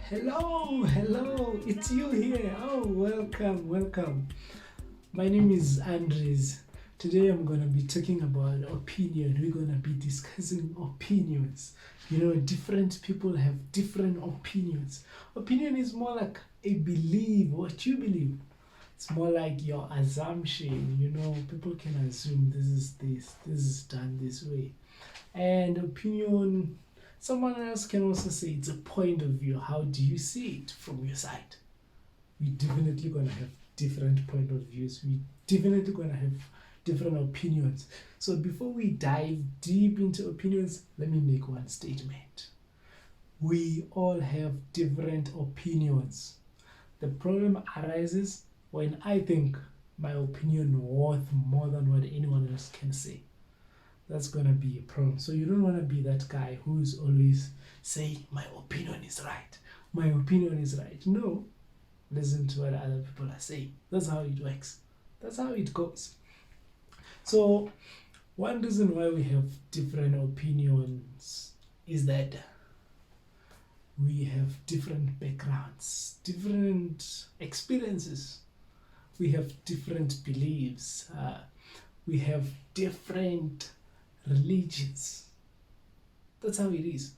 Hello, it's you here. Oh, welcome. My name is Andres. Today I'm going to be talking about opinion. We're going to be discussing opinions. Different people have different opinions. Opinion is more like a belief, what you believe. It's more like your assumption. People can assume this is done this way. And opinion, someone else can also say it's a point of view. How do you see it from your side? We're definitely going to have different point of views. We definitely going to have different opinions. So before we dive deep into opinions, let me make one statement. We all have different opinions. The problem arises when I think my opinion worth more than what anyone else can say. That's gonna be a problem. So you don't want to be that guy who's always saying my opinion is right. My opinion is right. No, listen to what other people are saying. That's how it works. That's how it goes. So one reason why we have different opinions is that we have different backgrounds, different experiences. We have different beliefs. We have different religions. That's how it is.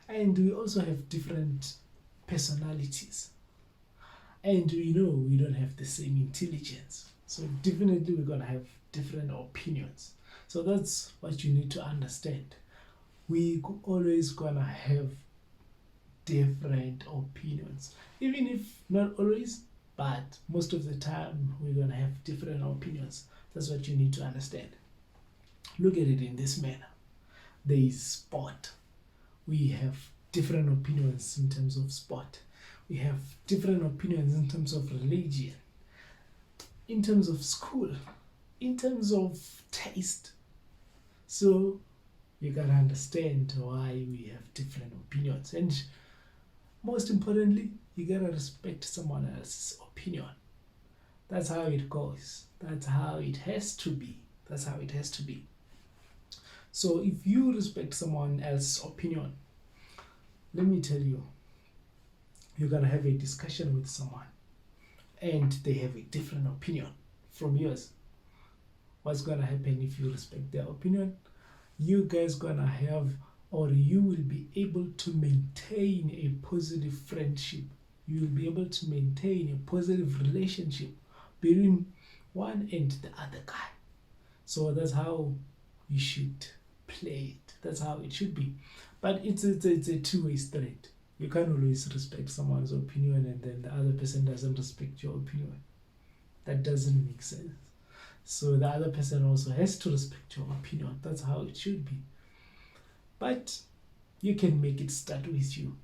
And we also have different personalities. And we don't have the same intelligence. So definitely we're going to have different opinions. So that's what you need to understand. We always going to have different opinions. Even if not always, but most of the time we're going to have different opinions. That's what you need to understand. Look at it in this manner. There is sport. We have different opinions in terms of sport. We have different opinions in terms of religion, in terms of school, in terms of taste. So you gotta understand why we have different opinions. And most importantly, you gotta respect someone else's opinion. That's how it goes. That's how it has to be. That's how it has to be. So if you respect someone else's opinion, let me tell you, you're going to have a discussion with someone and they have a different opinion from yours. What's going to happen if you respect their opinion? You guys going to have, or you will be able to maintain a positive friendship. You will be able to maintain a positive relationship between one and the other guy. So that's how you should play it. That's how it should be. But it's a two-way street. You can't always respect someone's opinion and then the other person doesn't respect your opinion. That doesn't make sense. So the other person also has to respect your opinion. That's how it should be. But you can make it start with you.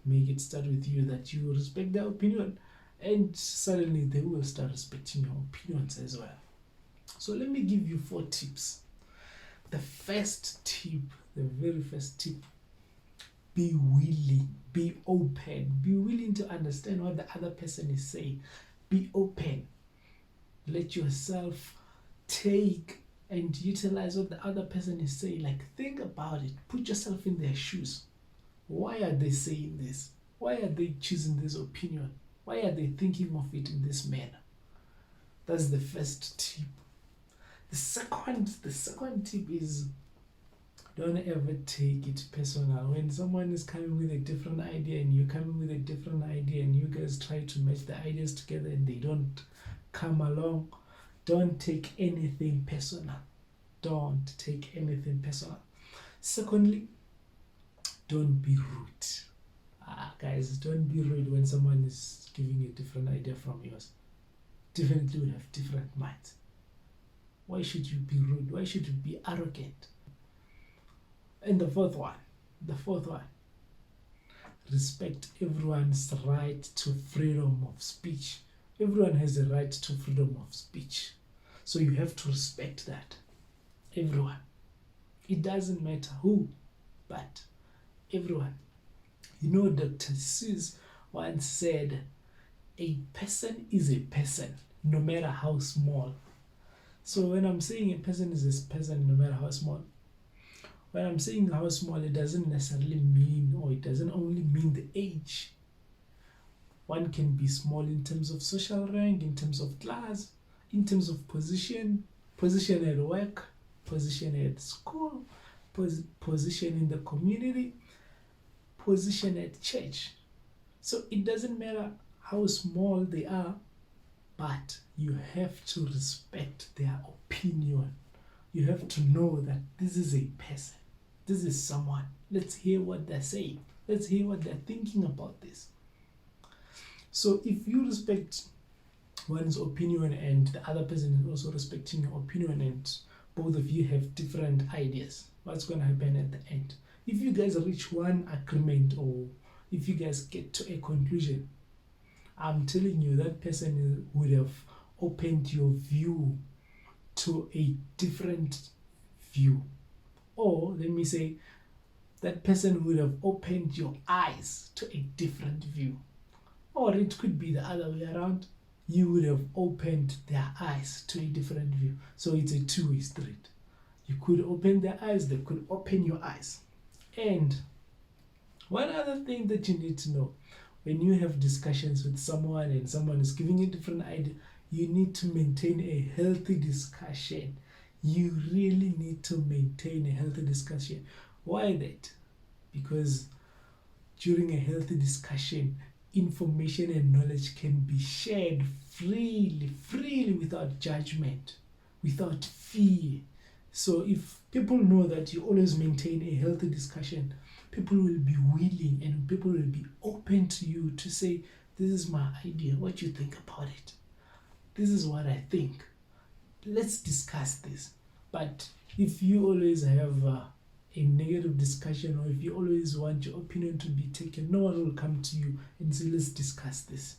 Make it start with you that you respect their opinion and suddenly they will start respecting your opinions as well. So let me give you 4 tips. The very first tip, be willing, be open, be willing to understand what the other person is saying. Be open. Let yourself take and utilize what the other person is saying. Like, think about it. Put yourself in their shoes. Why are they saying this? Why are they choosing this opinion? Why are they thinking of it in this manner? That's the first tip. The second tip is, don't ever take it personal. When someone is coming with a different idea and you're coming with a different idea and you guys try to match the ideas together and they don't come along, don't take anything personal. Don't take anything personal. Secondly, don't be rude. Guys, don't be rude when someone is giving a different idea from yours. Definitely will have different minds. Why should you be rude? Why should you be arrogant? And the fourth one, respect everyone's right to freedom of speech. Everyone has a right to freedom of speech. So you have to respect that. Everyone. It doesn't matter who, but everyone. Dr. Seuss once said, a person is a person, no matter how small. So when I'm saying a person is a person, no matter how small, when I'm saying how small, it doesn't necessarily mean, or it doesn't only mean the age. One can be small in terms of social rank, in terms of class, in terms of position, position at work, position at school, position in the community, position at church. So it doesn't matter how small they are, but you have to respect their opinion. You have to know that this is a person, this is someone. Let's hear what they're saying. Let's hear what they're thinking about this. So if you respect one's opinion and the other person is also respecting your opinion and both of you have different ideas, what's going to happen at the end? If you guys reach one agreement or if you guys get to a conclusion, I'm telling you that person would have opened your view to a different view. Or let me say, that person would have opened your eyes to a different view. Or it could be the other way around. You would have opened their eyes to a different view. So it's a two-way street. You could open their eyes, they could open your eyes. And one other thing that you need to know, when you have discussions with someone and someone is giving you a different idea, you need to maintain a healthy discussion. You really need to maintain a healthy discussion. Why that? Because during a healthy discussion, information and knowledge can be shared freely without judgment, without fear. So if people know that you always maintain a healthy discussion, people will be willing and people will be open to you to say, this is my idea, what do you think about it? This is what I think. Let's discuss this. But if you always have a negative discussion, or if you always want your opinion to be taken, no one will come to you and say, let's discuss this.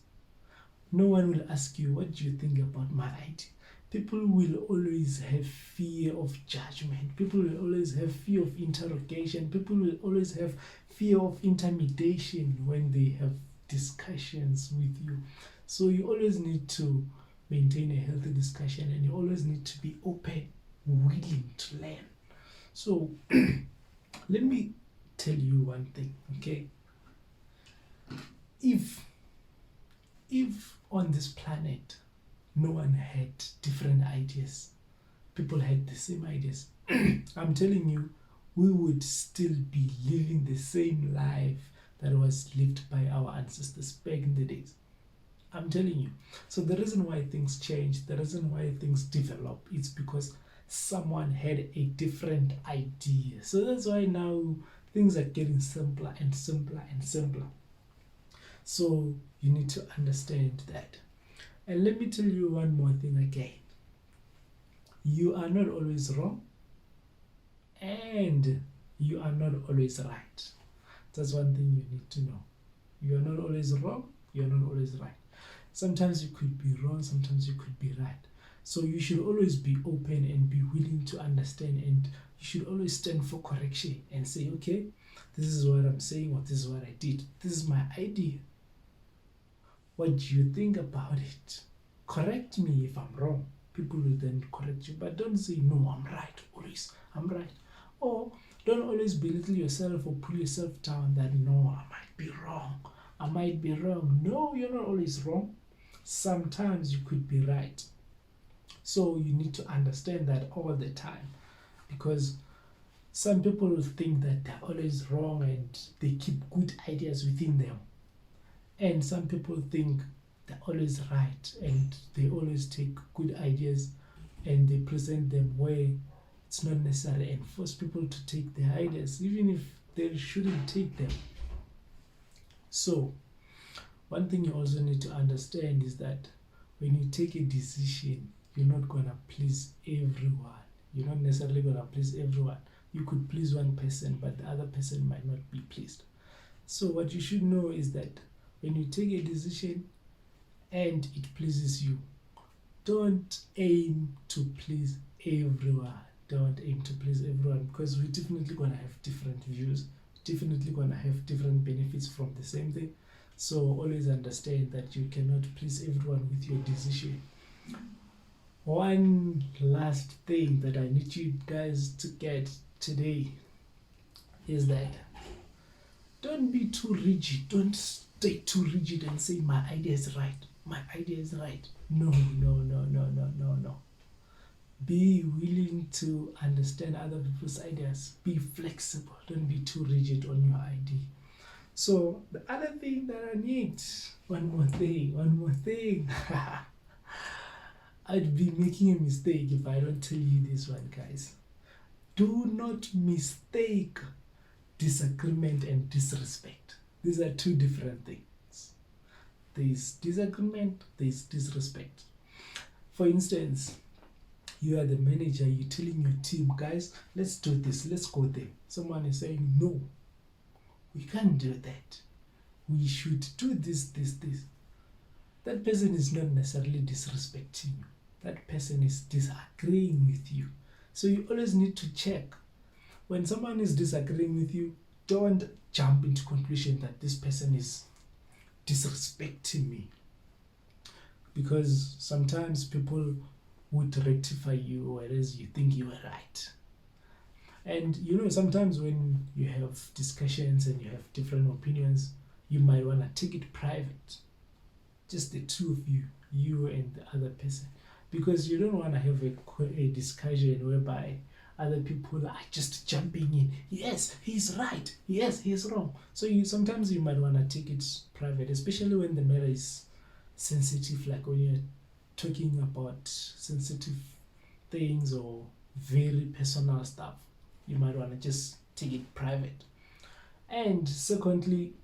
No one will ask you, what do you think about my idea? People will always have fear of judgment. People will always have fear of interrogation. People will always have fear of intimidation when they have discussions with you. So you always need to maintain a healthy discussion, and you always need to be open, willing to learn. So let me tell you one thing, okay? If on this planet no one had different ideas, people had the same ideas, I'm telling you, we would still be living the same life that was lived by our ancestors back in the days. I'm telling you. So the reason why things change, the reason why things develop, it's because someone had a different idea. So that's why now things are getting simpler and simpler and simpler. So you need to understand that. And let me tell you one more thing again. You are not always wrong, and you are not always right. That's one thing you need to know. You are not always wrong, you are not always right. Sometimes you could be wrong, sometimes you could be right. So you should always be open and be willing to understand, and you should always stand for correction and say, okay, this is what I'm saying, or this is what I did. This is my idea. What do you think about it? Correct me if I'm wrong. People will then correct you, but don't say, no, I'm right, always, I'm right. Or don't always belittle yourself or pull yourself down that, no, I might be wrong. I might be wrong. No, you're not always wrong. Sometimes you could be right. So you need to understand that all the time, because some people will think that they're always wrong and they keep good ideas within them. And some people think they're always right and they always take good ideas and they present them where it's not necessary and force people to take their ideas, even if they shouldn't take them. So one thing you also need to understand is that when you take a decision, you're not going to please everyone. You're not necessarily going to please everyone. You could please one person, but the other person might not be pleased. So what you should know is that when you take a decision and it pleases you, don't aim to please everyone. Don't aim to please everyone, because we're definitely going to have different views, definitely going to have different benefits from the same thing. So always understand that you cannot please everyone with your decision. One last thing that I need you guys to get today is that don't be too rigid. Don't stay too rigid and say my idea is right. My idea is right. No. Be willing to understand other people's ideas. Be flexible. Don't be too rigid on your idea. So the other thing that I need, one more thing. I'd be making a mistake if I don't tell you this one, guys. Do not mistake disagreement and disrespect. These are two different things. There's disagreement, there's disrespect. For instance, you are the manager, you're telling your team, guys, let's do this, let's go there. Someone is saying, no, we can't do that. We should do this. That person is not necessarily disrespecting you. That person is disagreeing with you. So you always need to check. When someone is disagreeing with you, don't jump into conclusion that this person is disrespecting me. Because sometimes people would rectify you, whereas you think you are right. And sometimes when you have discussions and you have different opinions, you might want to take it private. Just the two of you, you and the other person. Because you don't want to have a discussion whereby other people are just jumping in. Yes, he's right. Yes, he's wrong. So sometimes you might want to take it private, especially when the matter is sensitive, like when you're talking about sensitive things or very personal stuff. You might want to just take it private. And secondly,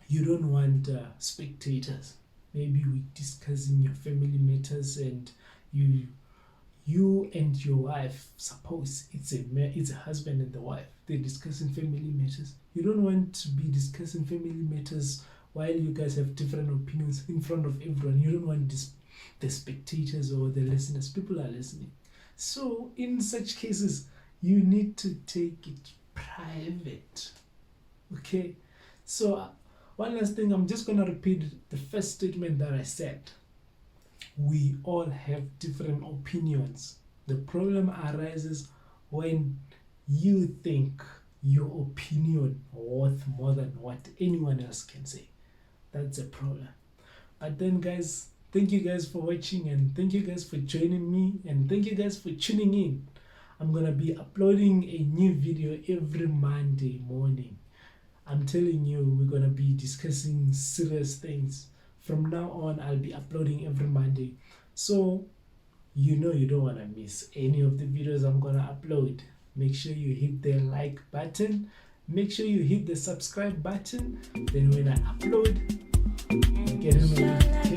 you don't want spectators. Maybe we're discussing your family matters and you and your wife, suppose it's a husband and the wife, they're discussing family matters. You don't want to be discussing family matters while you guys have different opinions in front of everyone. You don't want the spectators or the listeners. People are listening. So in such cases, you need to take it private. Okay? So one last thing, I'm just going to repeat the first statement that I said. We all have different opinions. The problem arises when you think your opinion worth more than what anyone else can say. That's a problem. But then, guys, thank you guys for watching, and thank you guys for joining me, and thank you guys for tuning in. I'm going to be uploading a new video every Monday morning. I'm telling you, we're going to be discussing serious things. From now on, I'll be uploading every Monday. So, you don't want to miss any of the videos I'm going to upload. Make sure you hit the like button. Make sure you hit the subscribe button. Then when I upload, you get a notification.